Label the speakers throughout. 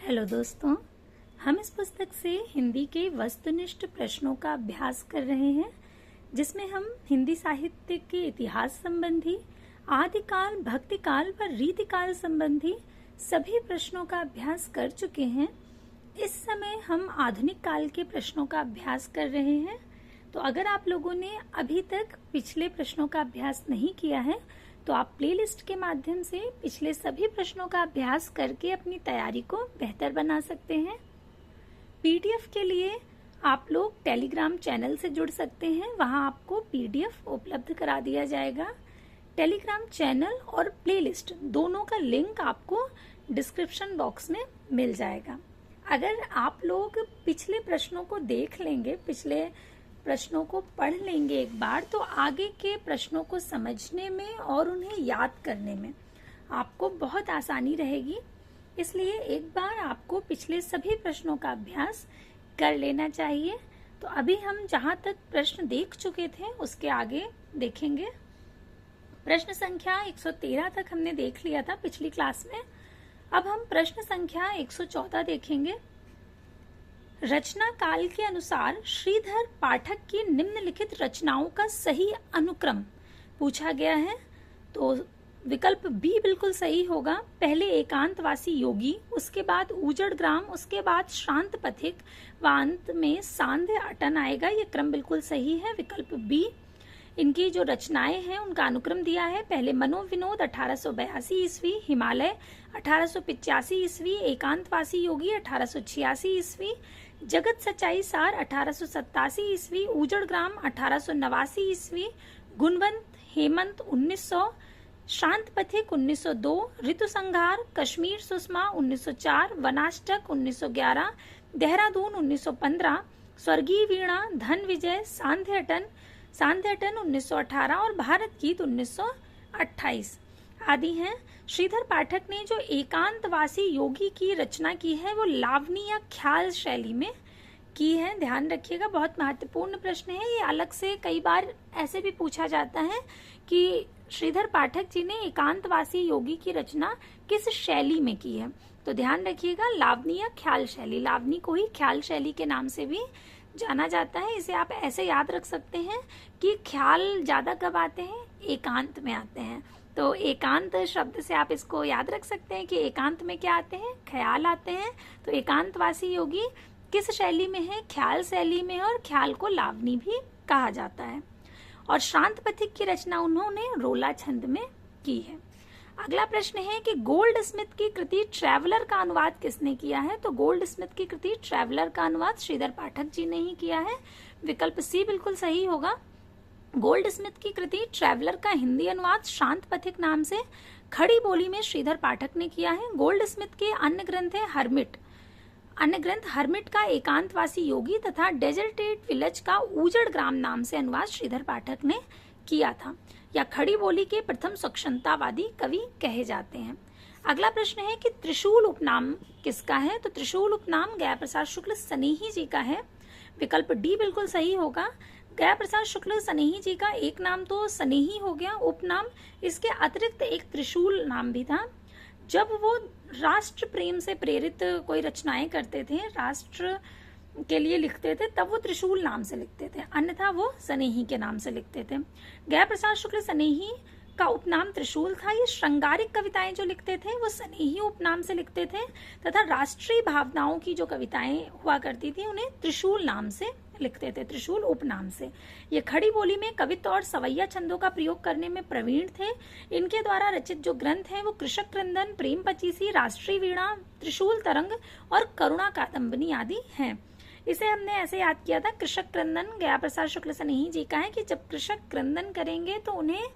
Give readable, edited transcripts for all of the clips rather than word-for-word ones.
Speaker 1: Hello दोस्तों, हम इस पुस्तक से हिंदी के वस्तुनिष्ठ प्रश्नों का अभ्यास कर रहे हैं, जिसमें हम हिंदी साहित्य के इतिहास संबंधी, आदिकाल, भक्तिकाल व रीतिकाल संबंधी सभी प्रश्नों का अभ्यास कर चुके हैं। इस समय हम आधुनिक काल के प्रश्नों का अभ्यास कर रहे हैं। तो अगर आप लोगों ने अभी तक पिछले प्रश्नों का अभ्यास नहीं किया है, तो आप प्लेलिस्ट के माध्यम से पिछले सभी प्रश्नों का अभ्यास करके अपनी तैयारी को बेहतर बना सकते हैं। पीडीएफ के लिए आप लोग टेलीग्राम चैनल से जुड़ सकते हैं, वहां आपको पीडीएफ उपलब्ध करा दिया जाएगा। टेलीग्राम चैनल और प्लेलिस्ट दोनों का लिंक आपको डिस्क्रिप्शन बॉक्स में मिल जाएगा। अगर आप लोग पिछले प्रश्नों को देख लेंगे, पिछले प्रश्नों को पढ़ लेंगे एक बार, तो आगे के प्रश्नों को समझने में और उन्हें याद करने में आपको बहुत आसानी रहेगी। इसलिए एक बार आपको पिछले सभी प्रश्नों का अभ्यास कर लेना चाहिए। तो अभी हम जहां तक प्रश्न देख चुके थे उसके आगे देखेंगे। प्रश्न संख्या 113 तक हमने देख लिया था पिछली क्लास में। अब हम प्रश्न संख्या 114 देखेंगे। रचना काल के अनुसार श्रीधर पाठक की निम्नलिखित रचनाओं का सही अनुक्रम पूछा गया है। तो विकल्प बी बिल्कुल सही होगा। पहले एकांतवासी योगी, उसके बाद उजड़ ग्राम, उसके बाद श्रांत पथिक व अंत में सांध्य अटन आएगा। ये क्रम बिल्कुल सही है, विकल्प बी। इनकी जो रचनाएं हैं उनका अनुक्रम दिया है। पहले मनोविनोद 1882 ईस्वी, हिमालय 1885 ईस्वी, एकांतवासी योगी 1886 ईस्वी, जगत सच्चाई सार 1887 ईस्वी, उजड़ ग्राम 1889 ईस्वी, गुणवंत हेमंत 1900, शांत पथिक 1902, ऋतु संहार कश्मीर सुषमा 1904, वनाष्टक 1911, देहरादून 1915, स्वर्गीय वीणा धन विजय सांध्य अटन 1918 और भारत गीत 1928 आदि हैं। श्रीधर पाठक ने जो एकांतवासी योगी की रचना की है वो लावनी या ख्याल शैली में की है। ध्यान रखिएगा, बहुत महत्वपूर्ण प्रश्न है ये। अलग से कई बार ऐसे भी पूछा जाता है कि श्रीधर पाठक जी ने एकांतवासी योगी की रचना किस शैली में की है। तो ध्यान रखिएगा, लावनी या ख्याल शैली। लावनी को ही ख्याल शैली के नाम से भी जाना जाता है। इसे आप ऐसे याद रख सकते हैं कि ख्याल ज्यादा कब आते हैं, एकांत में आते हैं। तो एकांत शब्द से आप इसको याद रख सकते हैं कि एकांत में क्या आते हैं, ख्याल आते हैं। तो एकांतवासी योगी किस शैली में है, ख्याल शैली में है, और ख्याल को लावनी भी कहा जाता है। और श्रांत पथिक की रचना उन्होंने रोला छंद में की है। अगला प्रश्न है कि गोल्ड स्मिथ की कृति ट्रैवलर का अनुवाद किसने किया है। तो गोल्ड स्मिथ की कृति ट्रैवलर का अनुवाद श्रीधर पाठक जी ने ही किया है। विकल्प सी बिल्कुल सही होगा। गोल्ड स्मिथ की कृति ट्रैवलर का हिंदी अनुवाद शांत पथिक नाम से खड़ी बोली में श्रीधर पाठक ने किया है। गोल्ड स्मिथ के अन्य ग्रंथ है हर्मिट का एकांतवासी योगी तथा डेजर्टेड विलेज का उजड़ ग्राम नाम से अनुवाद श्रीधर पाठक ने किया था, या खड़ी बोली के प्रथम स्वच्छंदतावादी कवि कहे जाते हैं। अगला प्रश्न है कि त्रिशूल उपनाम किसका है। तो त्रिशूल उपनाम गया प्रसाद शुक्ल सनेही जी का है। विकल्प डी बिल्कुल सही होगा। गया प्रसाद शुक्ल सनेही जी का एक नाम तो सनेही हो गया, उपनाम। इसके अतिरिक्त एक त्रिशूल नाम भी था। जब वो राष्ट्र प्रेम से प्रेरित कोई रचनाएं करते थे, राष्ट्र के लिए लिखते थे, तब वो त्रिशूल नाम से लिखते थे, अन्यथा वो सनेही के नाम से लिखते थे। गया प्रसाद शुक्ल सनेही का उपनाम त्रिशूल था। ये श्रृंगारिक कविताएं जो लिखते थे वो सनेही उपनाम से लिखते थे, तथा राष्ट्रीय भावनाओं की जो कविताएं हुआ करती थी उन्हें त्रिशूल नाम से लिखते थे, त्रिशूल उपनाम से। ये खड़ी बोली में कवित्व और सवैया छंदों का प्रयोग करने में प्रवीण थे। इनके द्वारा रचित जो ग्रंथ हैं वो कृषक क्रंदन, प्रेम पचीसी, राष्ट्रीय वीणा, त्रिशूल तरंग और करुणा कादम्बनी आदि हैं। इसे हमने ऐसे याद किया था, कृषक क्रंदन गया प्रसाद शुक्ल सनेही जी का है कि जब कृषक क्रंदन करेंगे तो उन्हें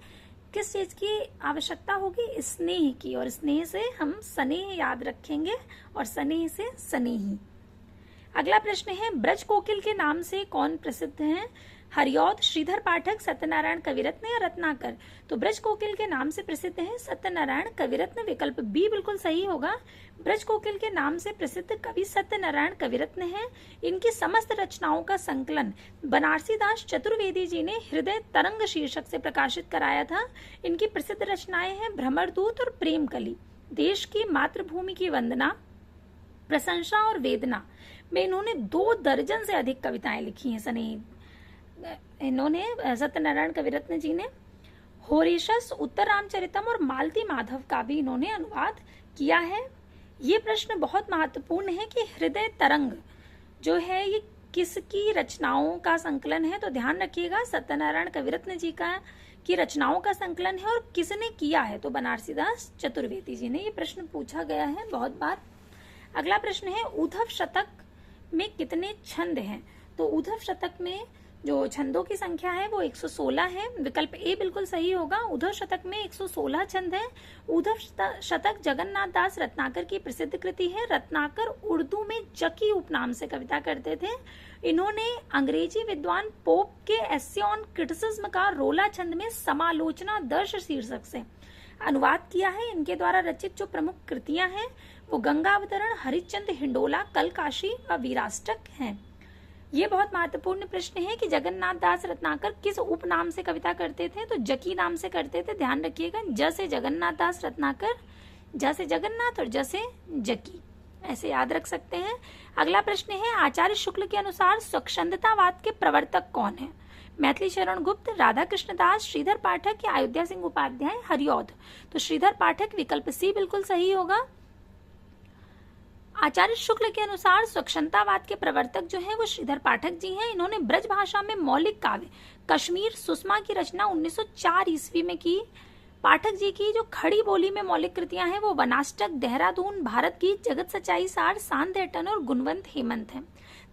Speaker 1: किस चीज की आवश्यकता होगी, स्नेह की, और स्नेह से हम स्नेह याद रखेंगे और स्नेह से स्नेही। अगला प्रश्न है ब्रज कोकिल के नाम से कौन प्रसिद्ध हैं। हरिऔध, श्रीधर पाठक, सत्यनारायण कविरत्न या रत्नाकर। तो ब्रज कोकिल के नाम से प्रसिद्ध है सत्यनारायण कविरत्न। विकल्प बी बिल्कुल सही होगा। ब्रज कोकिल के नाम से प्रसिद्ध कवि सत्यनारायण कविरत्न हैं। इनकी समस्त रचनाओं का संकलन बनारसी दास चतुर्वेदी जी ने हृदय तरंग शीर्षक से प्रकाशित कराया था। इनकी प्रसिद्ध रचनाएं हैं भ्रमरदूत और प्रेम कली, देश की मातृभूमि की वंदना, प्रशंसा और वेदना में इन्होंने 2 दर्जन से अधिक कविताएं लिखी हैं। इन्होंने सत्यनारायण कविरत्न जी ने होरेशस, उत्तर रामचरितम और मालती माधव का भी इन्होंने अनुवाद किया है। ये प्रश्न बहुत महत्वपूर्ण है कि हृदय तरंग जो है ये किसकी रचनाओं का संकलन है। तो ध्यान रखिएगा, सत्यनारायण कविरत्न जी का की रचनाओं का संकलन है। और किसने किया है? तो बनारसीदास चतुर्वेदी जी ने। ये प्रश्न पूछा गया है बहुत बार। अगला प्रश्न है, उद्धव शतक में कितने छंद हैं? तो उद्धव शतक में जो छंदों की संख्या है वो 116 है। विकल्प ए बिल्कुल सही होगा। उद्धव शतक में 116 छंद हैं। उद्धव शतक जगन्नाथ दास रत्नाकर की प्रसिद्ध कृति है। रत्नाकर उर्दू में जकी उपनाम से कविता करते थे। इन्होंने अंग्रेजी विद्वान पोप के एसे ऑन क्रिटिसिज्म का रोला छंद में समालोचना दर्श शीर्षक से अनुवाद किया है। इनके द्वारा रचित जो प्रमुख कृतियां हैं वो गंगावतरण, हरिश्चंद्र, हिंडोला, कलकाशी व वीराष्टक हैं। ये बहुत महत्वपूर्ण प्रश्न है कि जगन्नाथ दास रत्नाकर किस उपनाम से कविता करते थे? तो जकी नाम से करते थे। ध्यान रखिएगा, ज से जगन्नाथ दास रत्नाकर, ज से जगन्नाथ और ज से जकी, ऐसे याद रख सकते हैं। अगला प्रश्न है, आचार्य शुक्ल के अनुसार स्वच्छंदतावाद के प्रवर्तक कौन है? मैथिली शरण गुप्त, राधा कृष्ण दास, श्रीधर पाठक या अयोध्या सिंह उपाध्याय, हरिऔध? तो श्रीधर पाठक, विकल्प सी बिल्कुल सही होगा। आचार्य शुक्ल के अनुसार स्वच्छंदतावाद के प्रवर्तक जो हैं वो श्रीधर पाठक जी हैं। इन्होंने ब्रज भाषा में मौलिक काव्य कश्मीर सुषमा की रचना 1904 ईस्वी में की। पाठक जी की जो खड़ी बोली में मौलिक कृतियां हैं वो वनाष्टक, देहरादून, भारत गीत, जगत सच्चाई सार, शांत अटन और गुणवंत हेमंत है।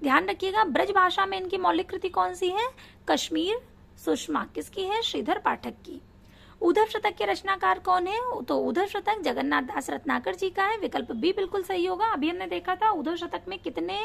Speaker 1: ध्यान रखिएगा, ब्रज भाषा में इनकी मौलिक कृति कौन सी है? कश्मीर सुषमा। किसकी है? श्रीधर पाठक की। उद्धव शतक के रचनाकार कौन है? तो उद्धव शतक जगन्नाथ दास रत्नाकर जी का है। विकल्प बी बिल्कुल सही होगा। अभी हमने देखा था उद्धव शतक में कितने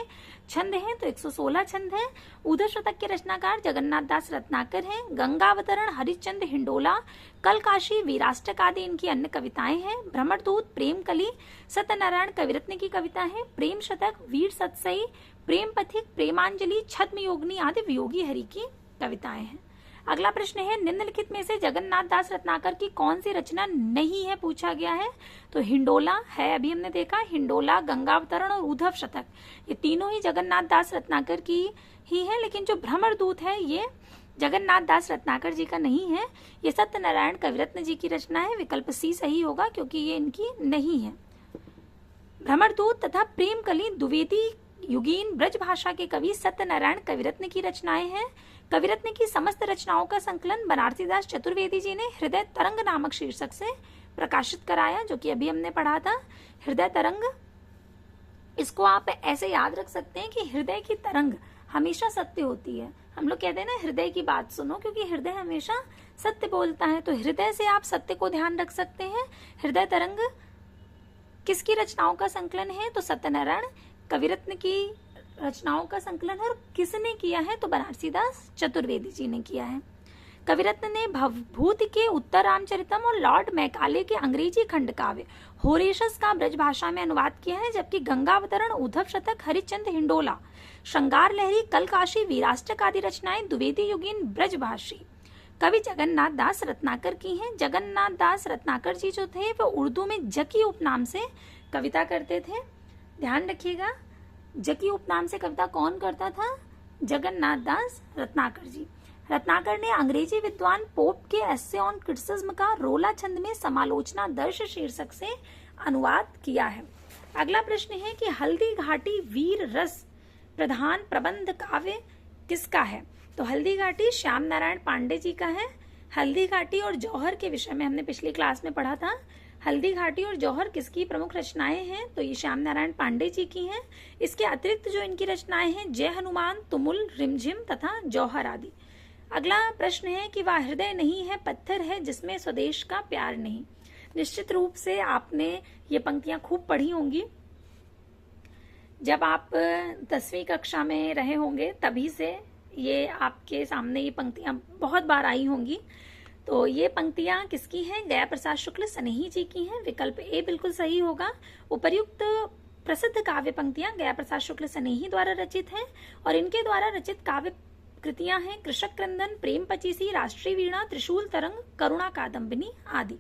Speaker 1: छंद हैं, तो 116 छंद हैं। उद्धव शतक के रचनाकार जगन्नाथ दास रत्नाकर हैं। गंगावतरण, हरिश्चंद्र, हिंडोला, कलकाशी, वीराष्टक आदि इनकी अन्य कविताएं हैं। भ्रमरदूत, प्रेम कली सत्यनारायण कविरत्न की कविता है। प्रेम शतक, वीर सतसई, प्रेम पथिक, प्रेमांजलि, छद्म योगिनी आदि वियोगी हरि की कविताएं हैं। अगला प्रश्न है, निम्नलिखित में से जगन्नाथ दास रत्नाकर की कौन सी रचना नहीं है पूछा गया है? तो हिंडोला है, अभी हमने देखा। हिंडोला, गंगावतरण और उद्धव शतक ये तीनों ही जगन्नाथ दास रत्नाकर की ही है। लेकिन जो भ्रमरदूत है ये जगन्नाथ दास रत्नाकर जी का नहीं है, ये सत्यनारायण कविरत्न जी की रचना है। विकल्प सी सही होगा क्योंकि ये इनकी नहीं है। भ्रमरदूत तथा प्रेम कली द्विवेदी युगीन ब्रज भाषा के कवि सत्यनारायण कविरत्न की रचनाएं हैं। कविरत्न की समस्त रचनाओं का संकलन बनारसीदास चतुर्वेदी जी ने हृदय तरंग नामक शीर्षक से प्रकाशित कराया, जो कि अभी हमने पढ़ा था। हृदय तरंग, इसको आप ऐसे याद रख सकते हैं कि हृदय की तरंग हमेशा सत्य होती है। हम लोग कहते हैं ना, हृदय की बात सुनो, क्योंकि हृदय हमेशा सत्य बोलता है। तो हृदय से आप सत्य को ध्यान रख सकते हैं। हृदय तरंग किसकी रचनाओं का संकलन है? तो सत्यनारायण कविरत्न की रचनाओं का संकलन है। और किसने किया है? तो बनारसीदास चतुर्वेदी जी ने किया है। कविरत्न ने भवभूति के उत्तर रामचरितम और लॉर्ड मैकाले के अंग्रेजी खंड काव्य होरेशस का ब्रज भाषा में अनुवाद किया है, जबकि गंगावतरण, उद्धव शतक, हरिश्चंद्र, हिंडोला, श्रृंगार लहरी, कलकाशी, वीराष्टक आदि रचनाएं द्विवेदी युगीन ब्रजभाषी कवि जगन्नाथ दास रत्नाकर की हैं। जगन्नाथ दास रत्नाकर जी जो थे वो उर्दू में जकी उपनाम से कविता करते थे। ध्यान रखिएगा, जकी उपनाम से कविता कौन करता था? जगन्नाथ दास रत्नाकर जी। रत्नाकर ने अंग्रेजी विद्वान पोप के एसे ऑन क्रिटिसिज्म का रोला छंद में समालोचना दर्श शीर्षक से अनुवाद किया है। अगला प्रश्न है कि हल्दी घाटी वीर रस प्रधान प्रबंध काव्य किसका है? तो हल्दी घाटी श्याम नारायण पांडे जी का है। हल्दी घाटी और जौहर के विषय में हमने पिछली क्लास में पढ़ा था। हल्दी घाटी और जौहर किसकी प्रमुख रचनाएं हैं? तो ये श्याम नारायण पांडे जी की हैं। इसके अतिरिक्त जो इनकी रचनाएं हैं, जय हनुमान, तुमुल, रिमझिम तथा जौहर आदि। अगला प्रश्न है कि वह हृदय नहीं है पत्थर है जिसमें स्वदेश का प्यार नहीं। निश्चित रूप से आपने ये पंक्तियां खूब पढ़ी होंगी। जब आप 10वीं कक्षा में रहे होंगे तभी से ये आपके सामने ये पंक्तियां बहुत बार आई होंगी। तो ये पंक्तियां किसकी हैं? गया प्रसाद शुक्ल स्नेही जी की हैं। विकल्प ए बिल्कुल सही होगा। उपर्युक्त प्रसिद्ध काव्य पंक्तियां गया प्रसाद शुक्ल स्नेही द्वारा रचित हैं और इनके द्वारा रचित काव्य कृतियां हैं कृषक क्रंदन, प्रेम पचीसी, राष्ट्रीय वीणा, त्रिशूल तरंग, करुणा कादम्बिनी आदि।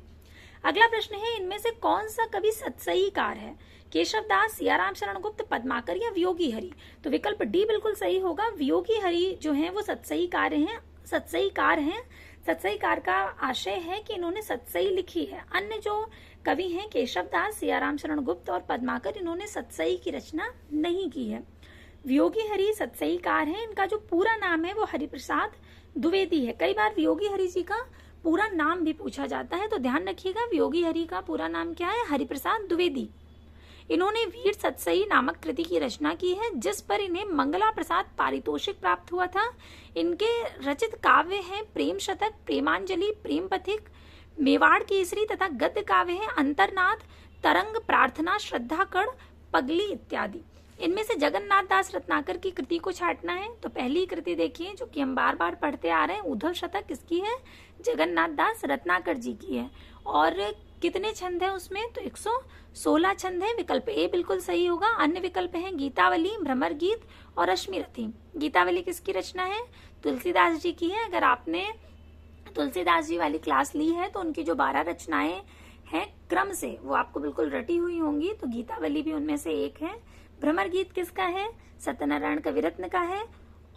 Speaker 1: अगला प्रश्न है, इनमें से कौन सा कवि सतसईकार है? केशवदास, सियाराम शरण गुप्त, पद्माकर या वियोगी हरि? तो विकल्प डी बिल्कुल सही होगा। वियोगी हरि जो है वो सतसईकार हैं। सतसईकार का आशय है कि इन्होंने सतसई लिखी है। अन्य जो कवि हैं केशवदास, सियाराम शरण गुप्त और पद्माकर, इन्होंने सतसई की रचना नहीं की है। वियोगी हरि सतसईकार हैं। इनका जो पूरा नाम है वो हरिप्रसाद द्विवेदी है। कई बार वियोगी हरि जी का पूरा नाम भी पूछा जाता है, तो ध्यान रखिएगा वियोगी हरि का पूरा नाम क्या है? हरिप्रसाद द्विवेदी। इन्होंने वीर सतसई नामक कृति की रचना की है, जिस पर इन्हें मंगला प्रसाद पारितोषिक प्राप्त हुआ था। इनके रचित काव्य हैं प्रेम शतक, प्रेमांजलि, प्रेम पथिक, मेवाड़ केसरी तथा गद्य काव्य हैं अंतरनाद, तरंग, प्रार्थना, श्रद्धाकण, पगली इत्यादि। इनमें से जगन्नाथ दास रत्नाकर की कृति को छांटना है। तो पहली कृति देखिए जो कि हम बार बार पढ़ते आ रहे हैं, उद्धव शतक किसकी है? जगन्नाथ दास रत्नाकर जी की है। और कितने छंद है उसमें? तो 116 छंद है। विकल्प ए बिल्कुल सही होगा। अन्य विकल्प हैं गीतावली, भ्रमर गीत और अश्मीरथी। गीतावली किसकी रचना है? तुलसीदास जी की है। अगर आपने तुलसीदास जी वाली क्लास ली है तो उनकी जो 12 रचनाएं हैं क्रम से वो आपको बिल्कुल रटी हुई होंगी, तो गीतावली भी उनमें से एक है। भ्रमर गीत किसका है? सत्यनारायण कविरत्न का है।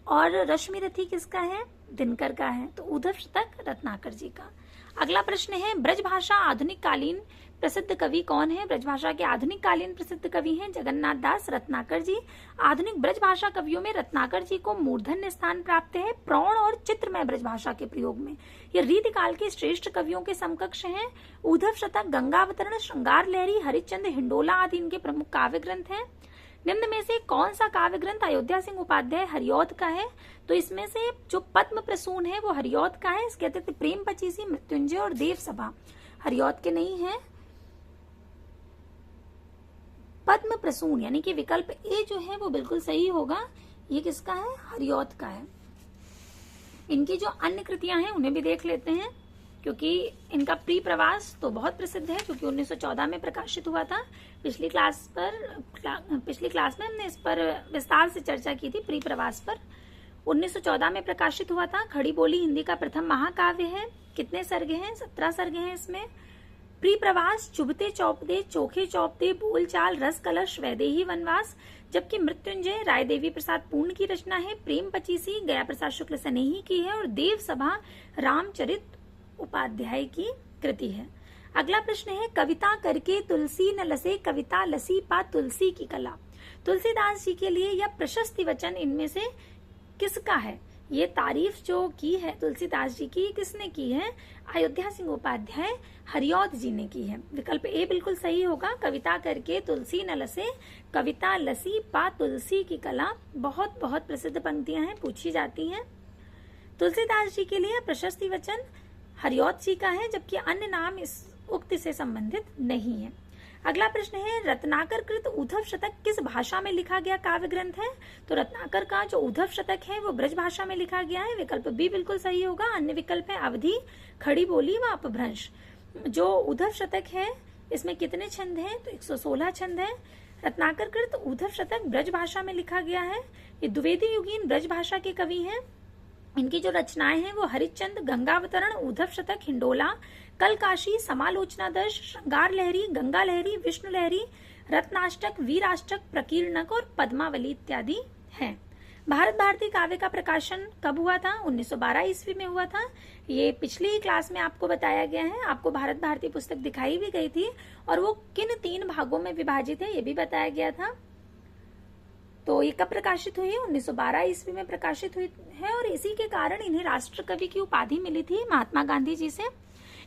Speaker 1: और रश्मिरथी किसका है? दिनकर का है। तो उद्धव शतक रत्नाकर जी का। अगला प्रश्न है, ब्रजभाषा आधुनिक कालीन प्रसिद्ध कवि कौन है? ब्रजभाषा के आधुनिक कालीन प्रसिद्ध कवि हैं जगन्नाथ दास रत्नाकर जी। आधुनिक ब्रजभाषा कवियों में रत्नाकर जी को मूर्धन्य स्थान प्राप्त है प्रौढ़ और चित्रमय ब्रजभाषा के प्रयोग में। ये रीतिकाल के श्रेष्ठ कवियों के समकक्ष हैं। उद्धव शतक, गंगावतरण, श्रृंगार लहरी, हरिश्चंद्र, हिंडोला आदि इनके प्रमुख काव्य ग्रंथ हैं। निम्न में से कौन सा काव्य ग्रंथ अयोध्या सिंह उपाध्याय हरिऔध का है? तो इसमें से जो पद्म प्रसून है वो हरिऔध का है। इसके अतिरिक्त प्रेम पचीसी, मृत्युंजय और देव सभा हरिऔध के नहीं है। पद्म प्रसून यानी कि विकल्प ए जो है वो बिल्कुल सही होगा। ये किसका है? हरिऔध का है। इनकी जो अन्य कृतियां हैं उन्हें भी देख लेते हैं, क्योंकि इनका प्री प्रवास तो बहुत प्रसिद्ध है, क्योंकि 1914 में प्रकाशित हुआ था। पिछली क्लास में हमने इस पर विस्तार से चर्चा की थी। प्री प्रवास पर 1914 में प्रकाशित हुआ था। खड़ी बोली हिंदी का प्रथम महाकाव्य है। कितने सर्ग हैं? 17 सर्ग हैं इसमें। प्री प्रवास, चुभते चौपदे, चोखे चौपदे, बोलचाल, रस कलश, वैदेही वनवास। जबकि मृत्युंजय राय देवी प्रसाद पूर्ण की रचना है। प्रेम पचीसी गया प्रसाद शुक्ल सनेही की है। और देव सभा रामचरित उपाध्याय की कृति है। अगला प्रश्न है, कविता करके तुलसी न लसे, कविता लसी पा तुलसी की कला। तुलसीदास जी के लिए यह प्रशस्ति वचन इनमें से किसका है? ये तारीफ जो की है तुलसीदास जी की, किसने की है? अयोध्या सिंह उपाध्याय हरिऔध जी ने की है। विकल्प ए बिल्कुल सही होगा। कविता करके तुलसी न लसे, कविता लसी पा तुलसी की कला। बहुत बहुत प्रसिद्ध पंक्तियां हैं, पूछी जाती हैं। तुलसीदास जी के लिए प्रशस्ति वचन हरिऔध जी का है, जबकि अन्य नाम इस उक्ति से संबंधित नहीं है। अगला प्रश्न है, रत्नाकर कृत उद्धव शतक किस भाषा में लिखा गया काव्य ग्रंथ है? तो रत्नाकर का जो उद्धव शतक है वो ब्रज भाषा में लिखा गया है। विकल्प बी बिल्कुल सही होगा। अन्य विकल्प है अवधि, खड़ी बोली व अपभ्रंश। जो उद्धव शतक है इसमें कितने छंद हैं? तो 116 छंद है। रत्नाकर कृत उद्धव शतक ब्रज भाषा में लिखा गया है। ये द्विवेदी युगीन ब्रज भाषा के कवि हैं। इनकी जो रचनाएं हैं वो हरिश्चंद्र, गंगावतरण, उद्धव शतक, हिंडोला, कलकाशी, समालोचना दर्श, श्रृंगार लहरी, गंगा लहरी, विष्णु लहरी, रत्नाष्टक, वीराष्टक, प्रकीर्णक और पद्मावली इत्यादि हैं। भारत भारती काव्य का प्रकाशन कब हुआ था? 1912 ईस्वी में हुआ था। ये पिछली ही क्लास में आपको बताया गया है। आपको भारत भारती पुस्तक दिखाई भी गई थी और वो किन 3 भागों में विभाजित है ये भी बताया गया था। तो ये कब प्रकाशित हुई है? 1912 ईस्वी में प्रकाशित हुई है और इसी के कारण इन्हें राष्ट्र कवि की उपाधि मिली थी महात्मा गांधी जी से।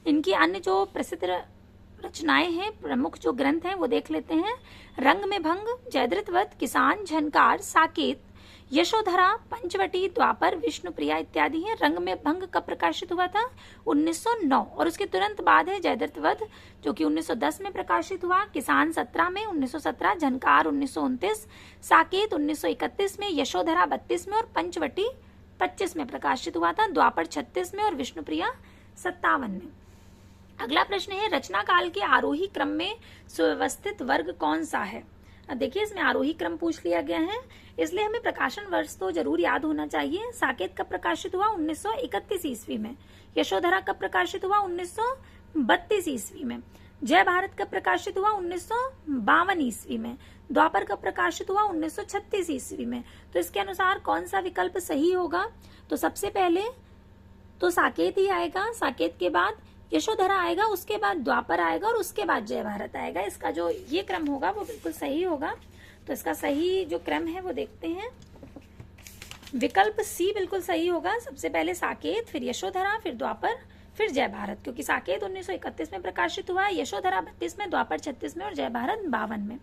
Speaker 1: इनकी अन्य जो प्रसिद्ध रचनाएं हैं, प्रमुख जो ग्रंथ हैं वो देख लेते हैं। रंग में भंग, जयद्रथ वध, किसान, झनकार, साकेत, यशोधरा, पंचवटी, द्वापर, विष्णुप्रिया इत्यादि हैं। रंग में भंग कब प्रकाशित हुआ था? 1909। और उसके तुरंत बाद है जयद्रथ वध जो कि 1910 में प्रकाशित हुआ। किसान 17 में, 1917, झनकार 1929, साकेत 1931 में, यशोधरा 32 में और पंचवटी 25 में प्रकाशित हुआ था। द्वापर 36 में और विष्णुप्रिया 57 में। अगला प्रश्न है, रचना काल के आरोही क्रम में सुव्यवस्थित वर्ग कौन सा है? देखिए इसमें आरोही क्रम पूछ लिया गया है, इसलिए हमें प्रकाशन वर्ष तो जरूर याद होना चाहिए। साकेत कब प्रकाशित हुआ? 1931 ईस्वी में। यशोधरा कब प्रकाशित हुआ? 1932 ईस्वी में। जय भारत कब प्रकाशित हुआ? 1952 ईस्वी में। द्वापर कब प्रकाशित हुआ? 1936 ईस्वी में। तो इसके अनुसार कौन सा विकल्प सही होगा? तो सबसे पहले तो साकेत ही आएगा, साकेत के बाद यशोधरा आएगा, उसके बाद द्वापर आएगा और उसके बाद जय भारत आएगा। इसका जो ये क्रम होगा वो बिल्कुल सही होगा। तो इसका सही जो क्रम है वो देखते हैं। विकल्प सी बिल्कुल सही होगा। सबसे पहले साकेत, फिर यशोधरा, फिर द्वापर, फिर जय भारत, क्योंकि साकेत 1931 में प्रकाशित हुआ, यशोधरा 32 में, द्वापर 36 में और जय भारत 52 में।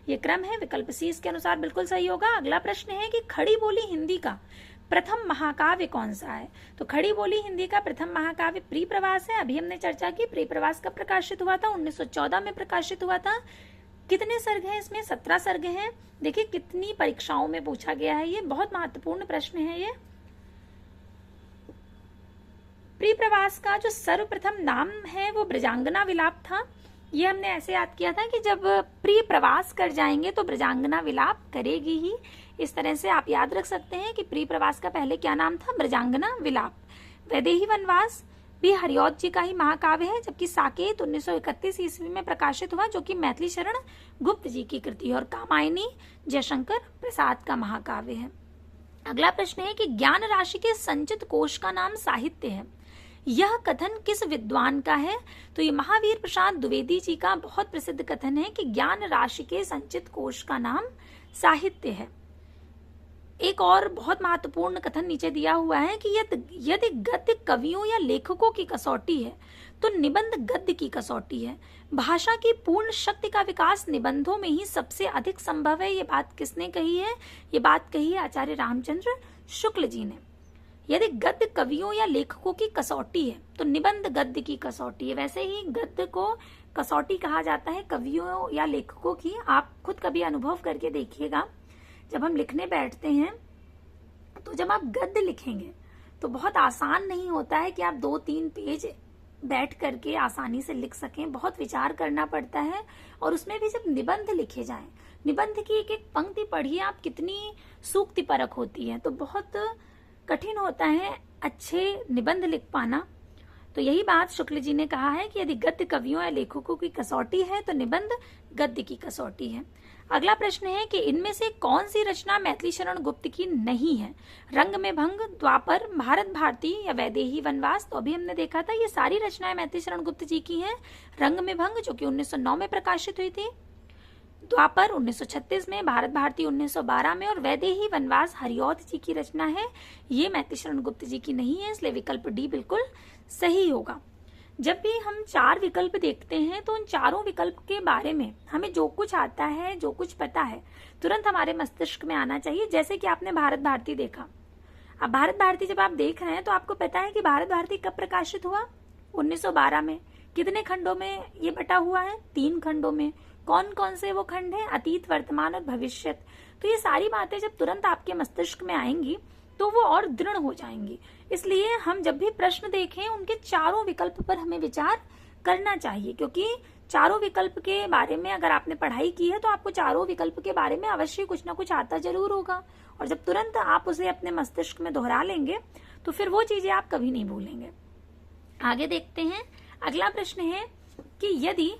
Speaker 1: ये क्रम है। विकल्प सी इसके अनुसार बिल्कुल सही होगा। अगला प्रश्न है कि खड़ी बोली हिंदी का प्रथम महाकाव्य कौन सा है? तो खड़ी बोली हिंदी का प्रथम महाकाव्य प्रियप्रवास है। अभी हमने चर्चा की प्रियप्रवास कब प्रकाशित हुआ था? 1914 में प्रकाशित हुआ था। कितने सर्ग हैं इसमें? 17 सर्ग हैं। देखिए कितनी परीक्षाओं में पूछा गया है, ये बहुत महत्वपूर्ण प्रश्न है ये। प्रियप्रवास का जो सर्वप्रथम नाम है वो ब्रजांगना विलाप था। ये हमने ऐसे याद किया था कि जब प्रिय प्रवास कर जाएंगे तो ब्रजांगना विलाप करेगी ही। इस तरह से आप याद रख सकते हैं कि प्रिय प्रवास का पहले क्या नाम था? ब्रजांगना विलाप। वैदेही वनवास भी हरिऔध जी का ही महाकाव्य है, जबकि साकेत 1931 ईस्वी में प्रकाशित हुआ, जो कि मैथिली शरण गुप्त जी की कृति है, और कामायनी जयशंकर प्रसाद का महाकाव्य है। अगला प्रश्न है कि ज्ञान राशि के संचित कोश का नाम साहित्य है। यह कथन किस विद्वान का है? तो ये महावीर प्रसाद द्विवेदी जी का बहुत प्रसिद्ध कथन है कि ज्ञान राशि के संचित कोश का नाम साहित्य है। एक और बहुत महत्वपूर्ण कथन नीचे दिया हुआ है कि यदि गद्य कवियों या लेखकों की कसौटी है तो निबंध गद्य की कसौटी है। भाषा की पूर्ण शक्ति का विकास निबंधों में ही सबसे अधिक संभव है। ये बात किसने कही है? ये बात कही है आचार्य रामचंद्र शुक्ल जी ने। यदि गद्य कवियों या लेखकों की कसौटी है तो निबंध गद्य की कसौटी है। वैसे ही गद्य को कसौटी कहा जाता है कवियों या लेखकों की। आप खुद कभी अनुभव करके देखिएगा, जब हम लिखने बैठते हैं तो जब आप गद्य लिखेंगे तो बहुत आसान नहीं होता है कि आप 2-3 पेज बैठ करके आसानी से लिख सकें। बहुत विचार करना पड़ता है। और उसमें भी जब निबंध लिखे जाएं, निबंध की एक एक पंक्ति पढ़िए आप, कितनी सूक्तिपरक होती है। तो बहुत कठिन होता है अच्छे निबंध लिख पाना। तो यही बात शुक्ल जी ने कहा है कि यदि गद्य कवियों या लेखकों की कसौटी है तो निबंध गद्य की कसौटी है। अगला प्रश्न है कि इनमें से कौन सी रचना मैथिली शरण गुप्त की नहीं है? रंग में भंग, द्वापर, भारत भारती या वैदेही वनवास। तो अभी हमने देखा था ये सारी रचनाएं मैथिली शरण गुप्त जी की हैं। रंग में भंग जो कि 1909 में प्रकाशित हुई थी, द्वापर 1936 में, भारत भारती 1912 में और वैदेही वनवास हरिऔध जी की रचना है। ये मैथिली शरण गुप्त जी की नहीं है, इसलिए विकल्प डी बिल्कुल सही होगा। जब भी हम 4 विकल्प देखते हैं तो उन चारों विकल्प के बारे में हमें जो कुछ आता है, जो कुछ पता है, तुरंत हमारे मस्तिष्क में आना चाहिए। जैसे कि आपने भारत भारती देखा। अब भारत भारती जब आप देख रहे हैं तो आपको पता है कि भारत भारती कब प्रकाशित हुआ? 1912 में। कितने खंडों में ये बटा हुआ है? 3 खंडों में। कौन कौन से वो खंड हैं? अतीत, वर्तमान और भविष्यत। तो ये सारी बातें जब तुरंत आपके मस्तिष्क में आएंगी तो वो और दृढ़ हो जाएंगी। इसलिए हम जब भी प्रश्न देखें उनके चारों विकल्प पर हमें विचार करना चाहिए, क्योंकि चारों विकल्प के बारे में अगर आपने पढ़ाई की है तो आपको चारों विकल्प के बारे में अवश्य कुछ ना कुछ आता जरूर होगा। और जब तुरंत आप उसे अपने मस्तिष्क में दोहरा लेंगे तो फिर वो चीजें आप कभी नहीं भूलेंगे। आगे देखते हैं। अगला प्रश्न है कि यदि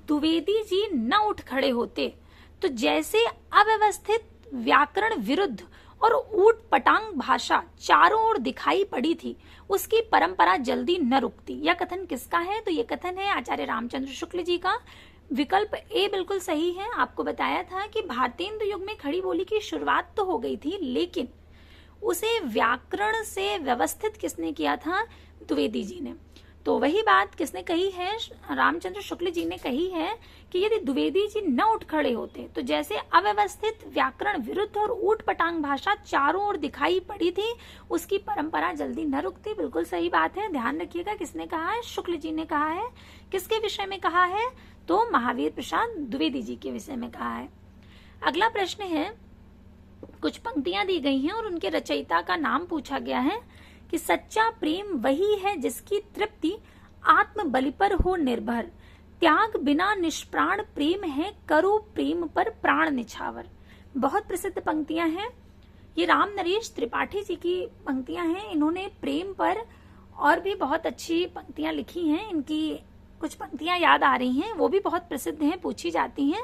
Speaker 1: द्विवेदी जी न उठ खड़े होते तो जैसे अव्यवस्थित, व्याकरण विरुद्ध और ऊट पटांग भाषा चारों ओर दिखाई पड़ी थी, उसकी परंपरा जल्दी न रुकती। यह कथन किसका है? तो ये कथन है आचार्य रामचंद्र शुक्ल जी का। विकल्प ए बिल्कुल सही है। आपको बताया था कि भारतेंदु युग में खड़ी बोली की शुरुआत तो हो गई थी, लेकिन उसे व्याकरण से व्यवस्थित किसने किया था? द्विवेदी जी ने। तो वही बात किसने कही है? रामचंद्र शुक्ल जी ने कही है कि यदि द्विवेदी जी न उठ खड़े होते तो जैसे अव्यवस्थित, व्याकरण विरुद्ध और ऊट पटांग भाषा चारों ओर दिखाई पड़ी थी, उसकी परंपरा जल्दी न रुकती। बिल्कुल सही बात है। ध्यान रखिएगा किसने कहा है? शुक्ल जी ने कहा है। किसके विषय में कहा है? तो महावीर प्रसाद द्विवेदी जी के विषय में कहा है। अगला प्रश्न है, कुछ पंक्तियां दी गई हैं और उनके रचयिता का नाम पूछा गया है कि सच्चा प्रेम वही है जिसकी तृप्ति आत्म बलि पर हो निर्भर, त्याग बिना निष्प्राण प्रेम है, करो प्रेम पर प्राण निछावर। बहुत प्रसिद्ध पंक्तियां हैं। ये राम नरेश त्रिपाठी जी की पंक्तियां हैं। इन्होंने प्रेम पर और भी बहुत अच्छी पंक्तियां लिखी हैं। इनकी कुछ पंक्तियां याद आ रही हैं, वो भी बहुत प्रसिद्ध हैं, पूछी जाती हैं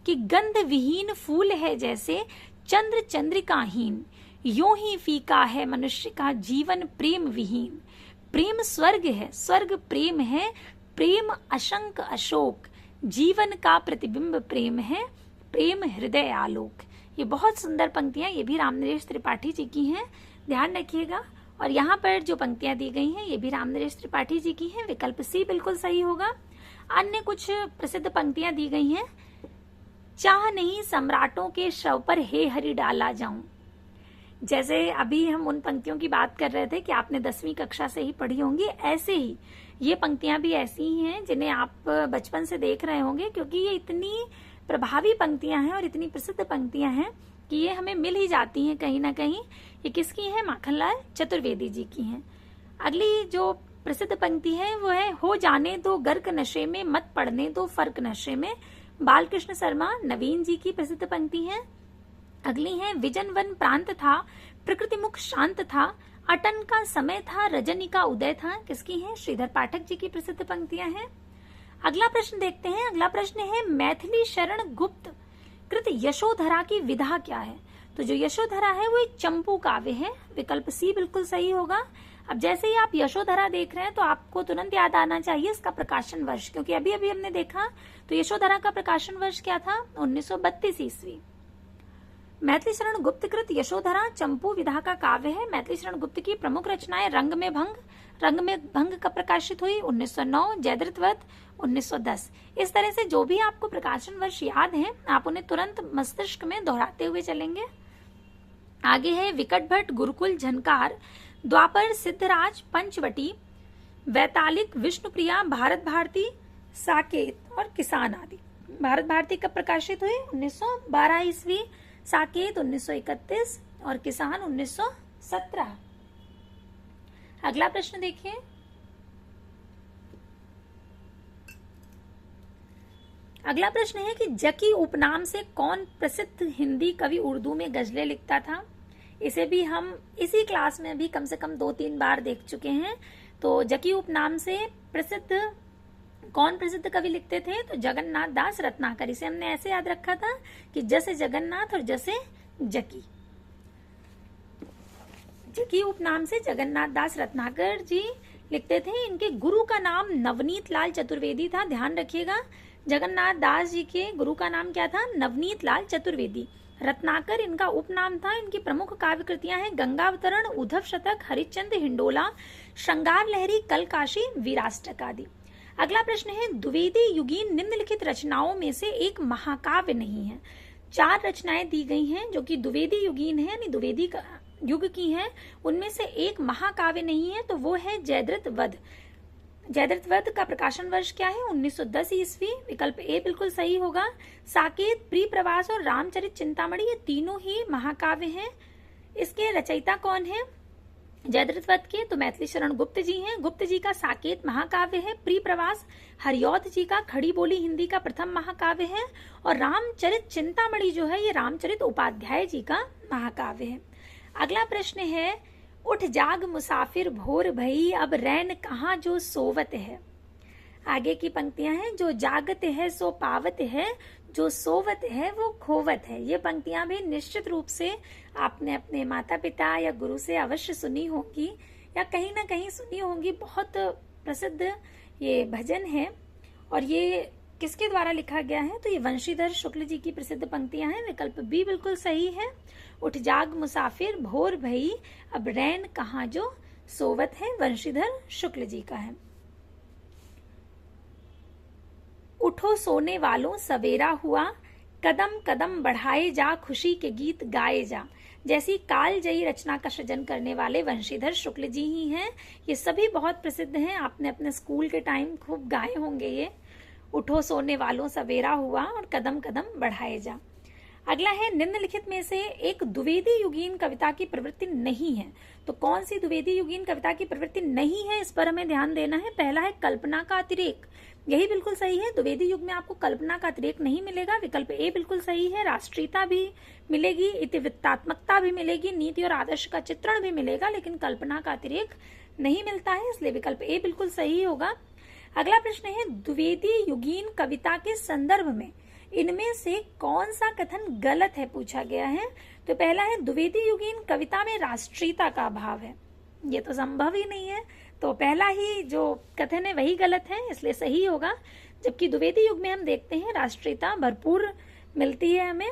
Speaker 1: कि गंध विहीन फूल है जैसे चंद्र चंद्रिकाहीन, यूं ही फीका है मनुष्य का जीवन प्रेम विहीन। प्रेम स्वर्ग है, स्वर्ग प्रेम है, प्रेम अशंक अशोक, जीवन का प्रतिबिंब प्रेम है, प्रेम हृदय आलोक। ये बहुत सुंदर पंक्तियां, ये भी रामनरेश त्रिपाठी जी की हैं, ध्यान रखिएगा। और यहाँ पर जो पंक्तियां दी गई हैं ये भी रामनरेश त्रिपाठी जी की हैं, विकल्प सी बिल्कुल सही होगा। अन्य कुछ प्रसिद्ध पंक्तियां दी गई हैं, चाह नहीं सम्राटों के शव पर हे हरि डाला जाऊं। जैसे अभी हम उन पंक्तियों की बात कर रहे थे कि आपने 10वीं कक्षा से ही पढ़ी होंगी, ऐसे ही ये पंक्तियां भी ऐसी ही हैं जिन्हें आप बचपन से देख रहे होंगे, क्योंकि ये इतनी प्रभावी पंक्तियां हैं और इतनी प्रसिद्ध पंक्तियां हैं कि ये हमें मिल ही जाती हैं कहीं ना कहीं। ये किसकी हैं? माखनलाल चतुर्वेदी जी की हैं। अगली जो प्रसिद्ध पंक्ति है वो है, हो जाने दो गर्क नशे में, मत पड़ने दो फर्क नशे में। बालकृष्ण शर्मा नवीन जी की प्रसिद्ध पंक्ति है। अगली है, विजन वन प्रांत था, प्रकृति मुख शांत था, अटन का समय था, रजनी का उदय था। किसकी है? श्रीधर पाठक जी की प्रसिद्ध पंक्तियां हैं। अगला प्रश्न देखते हैं। अगला प्रश्न है, मैथिली शरण गुप्त कृत यशोधरा की विधा क्या है? तो जो यशोधरा है वो एक चंपू काव्य है, विकल्प सी बिल्कुल सही होगा। अब जैसे ही आप यशोधरा देख रहे हैं तो आपको तुरंत याद आना चाहिए इसका प्रकाशन वर्ष, क्योंकि अभी अभी हमने देखा तो यशोधरा का प्रकाशन वर्ष क्या था? 1932 ईस्वी। मैथिली शरण गुप्त कृत यशोधरा चंपू विधा का काव्य है। मैथिली शरण गुप्त की प्रमुख रचनाएं रंग में भंग, रंग में भंग कब प्रकाशित हुई? 1909, जयद्रथ वध 1910। इस तरह से जो भी आपको प्रकाशन वर्ष याद है आप उन्हें तुरंत मस्तिष्क में दोहराते हुए चलेंगे। आगे है, विकट भट्ट गुरुकुल झनकार, द्वापर सिद्धराज पंचवटी, वैतालिक विष्णुप्रिया, भारत भारती, साकेत और किसान आदि। भारत भारती कब प्रकाशित हुई? 1912 ईस्वी, साकेत 1931 और किसान 1917। अगला प्रश्न देखिए। अगला प्रश्न है कि जकी उपनाम से कौन प्रसिद्ध हिंदी कवि उर्दू में गजलें लिखता था? इसे भी हम इसी क्लास में भी कम से कम 2-3 बार देख चुके हैं। तो जकी उपनाम से कौन प्रसिद्ध कवि लिखते थे? तो जगन्नाथ दास रत्नाकर। इसे हमने ऐसे याद रखा था कि जैसे जगन्नाथ और जैसे जकी। जकी उपनाम से जगन्नाथ दास रत्नाकर जी लिखते थे। इनके गुरु का नाम नवनीत लाल चतुर्वेदी था, ध्यान रखिएगा। जगन्नाथ दास जी के गुरु का नाम क्या था? नवनीत लाल चतुर्वेदी। रत्नाकर इनका उपनाम था। इनकी प्रमुख काव्य कृतियां हैं गंगावतरण, उद्धव शतक, हरिश्चंद्र हिंडोला, श्रृंगार लहरी, कलकाशी, वीराष्टक आदि। अगला प्रश्न है, द्विवेदी युगीन निम्नलिखित रचनाओं में से एक महाकाव्य नहीं है। 4 रचनाएं दी गई हैं जो कि द्विवेदी युगीन है, यानी द्विवेदी युग की हैं। उनमें से एक महाकाव्य नहीं है, तो वो है जयद्रथ वध। जयद्रथ वध का प्रकाशन वर्ष क्या है? 1910 ईस्वी, विकल्प ए बिल्कुल सही होगा। साकेत, प्रिय प्रवास और रामचरित चिंतामणि ये तीनों ही महाकाव्य हैं। इसके रचयिता कौन है जयद्रथ वध के? तो मैथिली शरण गुप्त जी हैं। गुप्त जी का साकेत महाकाव्य है। प्रिय प्रवास हरिऔध जी का खड़ी बोली हिंदी का प्रथम महाकाव्य है। और रामचरित चिंतामणि जो है ये रामचरित उपाध्याय जी का महाकाव्य है। अगला प्रश्न है, उठ जाग मुसाफिर भोर भई, अब रैन कहाँ जो सोवत है। आगे की पंक्तियां हैं, जो जागत है सो पावत है, जो सोवत है वो खोवत है। ये पंक्तियां भी निश्चित रूप से आपने अपने माता पिता या गुरु से अवश्य सुनी होगी या कहीं ना कहीं सुनी होंगी। बहुत प्रसिद्ध ये भजन है। और ये किसके द्वारा लिखा गया है? तो ये वंशीधर शुक्ल जी की प्रसिद्ध पंक्तियां हैं, विकल्प बी बिल्कुल सही है। उठ जाग मुसाफिर भोर भई, अब रैन कहाँ जो सोवत है, वंशीधर शुक्ल जी का है। उठो सोने वालों सवेरा हुआ, कदम कदम बढ़ाए जा, खुशी के गीत गाए जा। जैसी कालजयी रचना का सृजन करने वाले वंशीधर शुक्ल जी ही हैं। ये सभी बहुत प्रसिद्ध हैं, आपने अपने स्कूल के टाइम खूब गाए होंगे ये। उठो सोने वालों सवेरा हुआ और कदम कदम बढ़ाए जा। अगला है, निम्नलिखित में से एक द्विवेदी युगीन कविता की प्रवृत्ति नहीं है। तो कौन सी द्विवेदी युगीन कविता की प्रवृत्ति नहीं है, इस पर हमें ध्यान देना है। पहला है कल्पना का अतिरेक, यही बिल्कुल सही है। द्विवेदी युग में आपको कल्पना का अतिरेक नहीं मिलेगा, विकल्प ए बिल्कुल सही है। राष्ट्रीयता भी मिलेगी, इतिवृत्तात्मकता भी मिलेगी, नीति और आदर्श का चित्रण भी मिलेगा, लेकिन कल्पना का अतिरेक नहीं मिलता है, इसलिए विकल्प ए बिल्कुल सही होगा। अगला प्रश्न है द्विवेदी युगीन कविता के संदर्भ में इनमें से कौन सा कथन गलत है, पूछा गया है। तो पहला है द्विवेदी युगीन कविता में राष्ट्रीयता का अभाव है, ये तो संभव ही नहीं है, तो पहला ही जो कथन है वही गलत है, इसलिए सही होगा। जबकि द्विवेदी युग में हम देखते हैं राष्ट्रीयता भरपूर मिलती है हमें।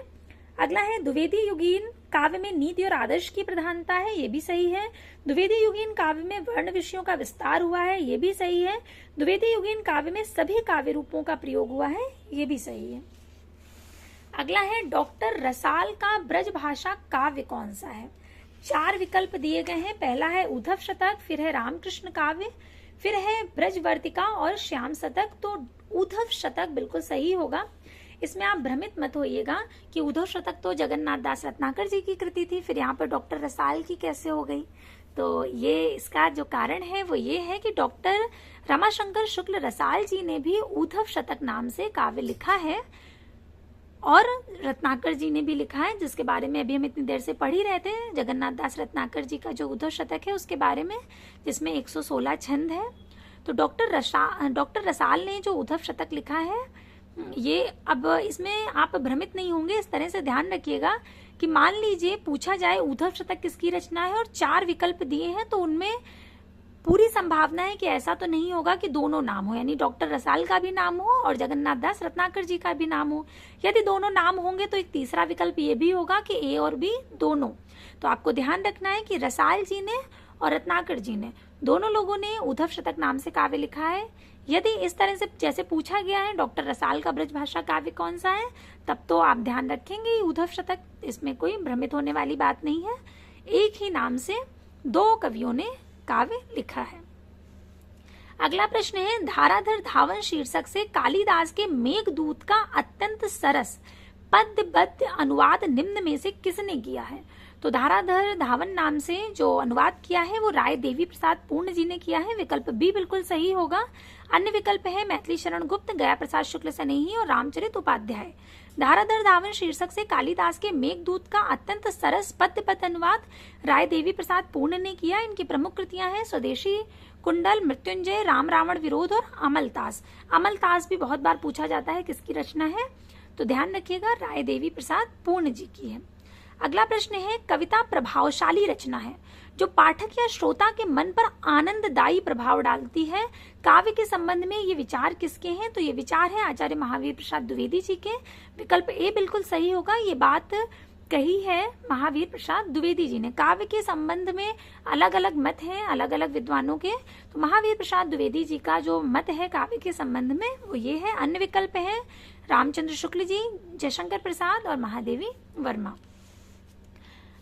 Speaker 1: अगला है द्विवेदी युगीन काव्य में नीति और आदर्श की प्रधानता है, ये भी सही है। द्विवेदी युगीन काव्य में वर्ण विषयों का विस्तार हुआ है, ये भी सही है। द्विवेदी युगीन काव्य में सभी काव्य रूपों का प्रयोग हुआ है, ये भी सही है। अगला है डॉक्टर रसाल का ब्रज भाषा काव्य कौन सा है। 4 विकल्प दिए गए हैं। पहला है उद्धव शतक, फिर है रामकृष्ण काव्य, फिर है ब्रजवर्तिका और श्याम शतक। तो उद्धव शतक बिल्कुल सही होगा। इसमें आप भ्रमित मत होइएगा कि उद्धव शतक तो जगन्नाथ दास रत्नाकर जी की कृति थी, फिर यहाँ पर डॉक्टर रसाल की कैसे हो गई। तो ये इसका जो कारण है वो ये है कि डॉक्टर रमाशंकर शुक्ल रसाल जी ने भी उद्धव शतक नाम से काव्य लिखा है और रत्नाकर जी ने भी लिखा है, जिसके बारे में अभी हम इतनी देर से पढ़ ही रहे थे। जगन्नाथ दास रत्नाकर जी का जो उद्धव शतक है उसके बारे में, जिसमें 116 छंद है। तो डॉक्टर रसाल ने जो उद्धव शतक लिखा है ये, अब इसमें आप भ्रमित नहीं होंगे, इस तरह से ध्यान रखिएगा कि मान लीजिए पूछा जाए उद्धव शतक किसकी रचना है और 4 विकल्प दिए हैं, तो उनमें पूरी संभावना है कि ऐसा तो नहीं होगा कि दोनों नाम हो, यानी डॉक्टर रसाल का भी नाम हो और जगन्नाथ दास रत्नाकर जी का भी नाम हो। यदि दोनों नाम होंगे तो एक तीसरा विकल्प ये भी होगा कि ए और बी दोनों। तो आपको ध्यान रखना है कि रसाल जी ने और रत्नाकर जी ने दोनों लोगों ने उद्धव शतक नाम से काव्य लिखा है। यदि इस तरह से जैसे पूछा गया है डॉक्टर रसाल का ब्रजभाषा काव्य कौन सा है, तब तो आप ध्यान रखेंगे उद्धव शतक, इसमें कोई भ्रमित होने वाली बात नहीं है। एक ही नाम से 2 कवियों ने काव्य लिखा है। अगला प्रश्न है धाराधर धावन शीर्षक से कालिदास के मेघदूत का अत्यंत सरस पद्यबद्ध अनुवाद निम्न में से किसने किया है। तो धाराधर धावन नाम से जो अनुवाद किया है वो राय देवी प्रसाद पूर्ण जी ने किया है, विकल्प बी बिल्कुल सही होगा। अन्य विकल्प है मैथिली शरण गुप्त, गया प्रसाद शुक्ल सनेही और रामचरित उपाध्याय। धाराधर धावन शीर्षक से कालिदास के मेघदूत का अत्यंत सरस पद्यबद्ध अनुवाद राय देवी प्रसाद पूर्ण ने किया। इनकी प्रमुख कृतियां हैं स्वदेशी कुंडल, मृत्युंजय, राम रावण विरोध और अमलतास। अमलतास भी बहुत बार पूछा जाता है किसकी रचना है, तो ध्यान रखिएगा राय देवी प्रसाद पूर्ण जी की है। अगला प्रश्न है कविता प्रभावशाली रचना है जो पाठक या श्रोता के मन पर आनंददायी प्रभाव डालती है। काव्य के संबंध में ये विचार किसके हैं, तो ये विचार है आचार्य महावीर प्रसाद द्विवेदी जी के। विकल्प ए बिल्कुल सही होगा। ये बात कही है महावीर प्रसाद द्विवेदी जी ने। काव्य के संबंध में अलग अलग मत हैं अलग अलग विद्वानों के, तो महावीर प्रसाद द्विवेदी जी का जो मत है काव्य के संबंध में वो ये है। अन्य विकल्प है रामचंद्र शुक्ल जी, जयशंकर प्रसाद और महादेवी वर्मा।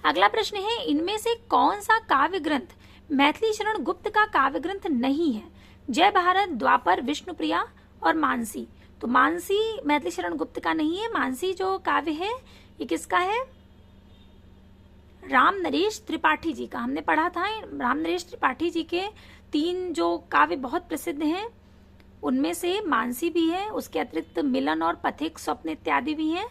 Speaker 1: अगला प्रश्न है इनमें से कौन सा काव्य ग्रंथ मैथिली शरण गुप्त का काव्य ग्रंथ नहीं है। जय भारत, द्वापर, विष्णुप्रिया और मानसी। तो मानसी मैथिली शरण गुप्त का नहीं है। मानसी जो काव्य है ये किसका है, राम नरेश त्रिपाठी जी का। हमने पढ़ा था राम नरेश त्रिपाठी जी के 3 जो काव्य बहुत प्रसिद्ध हैं उनमें से मानसी भी है, उसके अतिरिक्त मिलन और पथिक, स्वप्न इत्यादि भी हैं।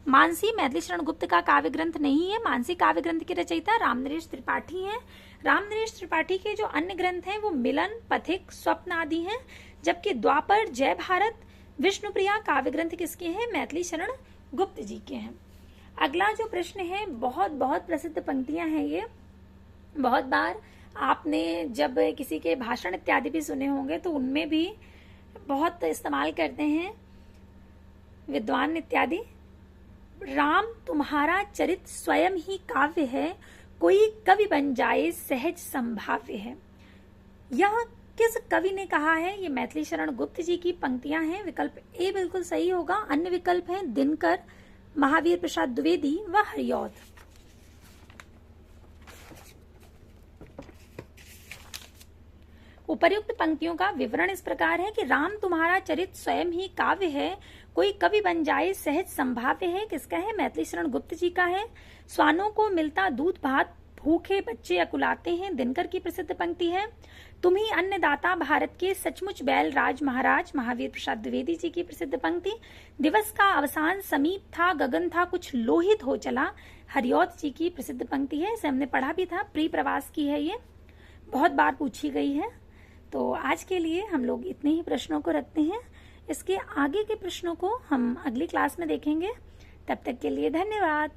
Speaker 1: मानसी मैथिली शरण गुप्त का काव्य ग्रंथ नहीं है। मानसी काव्य ग्रंथ के रचयिता रामनरेश त्रिपाठी हैं। रामनरेश त्रिपाठी के जो अन्य ग्रंथ हैं वो मिलन, पथिक, स्वप्न आदि हैं, जबकि द्वापर, जय भारत, विष्णुप्रिया काव्य ग्रंथ किसके हैं, मैथिली शरण गुप्त जी के हैं। अगला जो प्रश्न है बहुत बहुत प्रसिद्ध पंक्तियां हैं ये, बहुत बार आपने जब किसी के भाषण इत्यादि भी सुने होंगे तो उनमें भी बहुत इस्तेमाल करते हैं विद्वान इत्यादि। राम तुम्हारा चरित स्वयं ही काव्य है, कोई कवि बन जाए सहज संभाव्य है। यह किस कवि ने कहा है, ये मैथिली शरण गुप्त जी की पंक्तियां हैं। विकल्प ए बिल्कुल सही होगा। अन्य विकल्प हैं दिनकर, महावीर प्रसाद द्विवेदी व हरिऔध। उपर्युक्त पंक्तियों का विवरण इस प्रकार है कि राम तुम्हारा चरित स्वयं ही काव्य है, कोई कवि बन जाए सहज संभाव्य है। किसका है, मैथिली शरण गुप्त जी का है। स्वानों को मिलता दूध भात, भूखे बच्चे अकुलाते हैं, दिनकर की प्रसिद्ध पंक्ति है। तुम ही अन्नदाता भारत के, सचमुच बैल राज महाराज, महावीर प्रसाद द्विवेदी जी की प्रसिद्ध पंक्ति। दिवस का अवसान समीप था, गगन था कुछ लोहित हो चला, हरिऔध जी की प्रसिद्ध पंक्ति है। इसे हमने पढ़ा भी था, प्री प्रवास की है, ये बहुत बार पूछी गई है। तो आज के लिए हम लोग इतने ही प्रश्नों को रखते हैं। इसके आगे के प्रश्नों को हम अगली क्लास में देखेंगे। तब तक के लिए धन्यवाद।